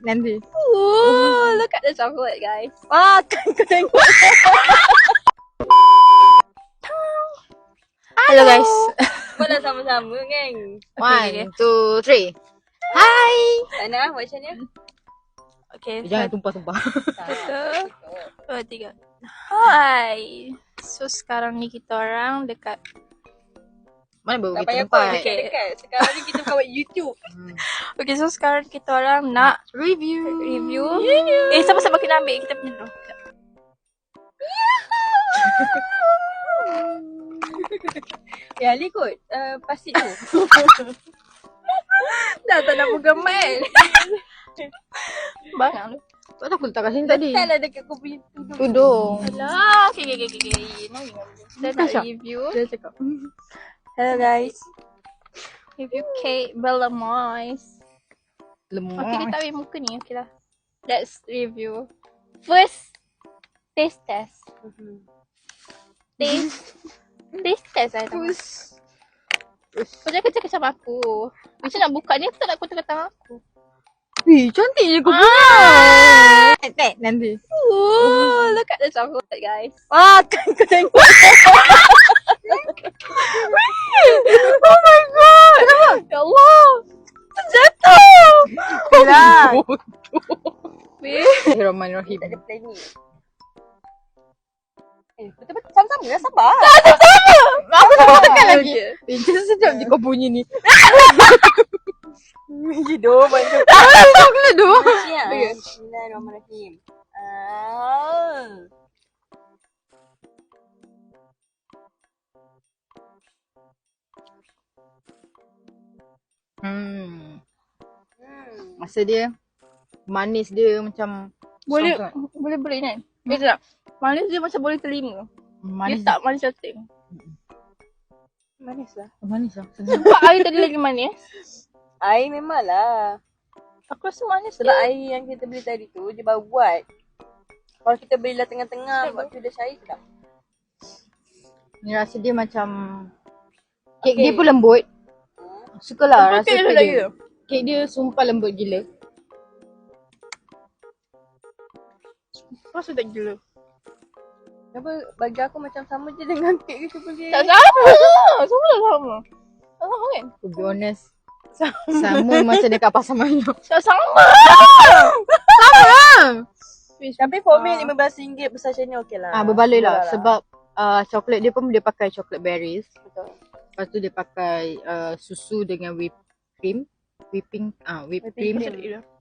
nanti. Ooh, look at the chocolate, guys. Wah, kan kau tengok. Hello, guys. Boleh sama-sama, geng. Okay. 1, 2, 3. Hai. Ana, buat macam ni. Okay, Jangan tumpah-tumpah. satu, dua, tiga. Hai. So sekarang ni kita orang dekat. Mana baru Tak kita payah tempat. pun dekat-dekat. Sekarang ni kita buat YouTube. Okay, so sekarang kita orang nak Review. sama-sama kena ambil kita punya dulu. Ya, Ali kot. Pasti tu. Dah tak nak pegang mic. Bangang lu. Kau tak aku letak kat sini tadi. Tak lah dekat kau punya tudung. Tudung. Alah, okay. Kita nak Syok. review. Dia cakap. Hello guys. Review cake Bella Moise. Lemah. Okay, dia tak ambil muka ni. Okay lah. Let's review. First, taste test. Taste test saya tak. Kau jangan cakap macam aku. Macam nak buka ni, tak nak kau tengah tangan aku. Wih, cantiknya kau punya. Nanti. Ooh, look at the chocolate, guys. Wah, kan kau tengok. Oh my god. Kenapa? Ya Allah. Terjatuh. Hilang. Weh. Bismillahirrahmanirrahim. Tak ada plan ni. Betul-betul sama-sama lah, sabar. Aku tak makan lagi. Jangan sedap je kau punya ni. Hidup macam Coklat tu. siap. Bismillahirrahmanirrahim. Masa dia manis dia macam Boleh sangat. boleh kan? Tak. Manis dia macam boleh terima. Manis. Dia tak manis cantik. Manis lah. Manis lah. Nampak air tadi lagi manis. Air memang lah. Aku rasa manis Sebab dia. air yang kita beli tadi tu, dia baru buat. Kalau kita belilah tengah-tengah, buat tu dah cair sedap. Ni rasa dia macam kek dia pun lembut. Sukalah rasa Kek dia kek lagi dia. tu. Kek dia sumpah lembut gila. Rasa tak gila. Kenapa bagi aku macam sama je dengan kek kita beli. Tak sama. Semua dah sama. Tak sama kan? To be honest. Sama macam dekat pasar Melayu. Tak sama. Tapi for me RM15 besar macam ni okey lah. Berbaloi lah. Sebab coklat dia pun dia pakai coklat berries. Betul. Lepas tu dia pakai susu dengan whipped cream. Whipping cream. Macam tu.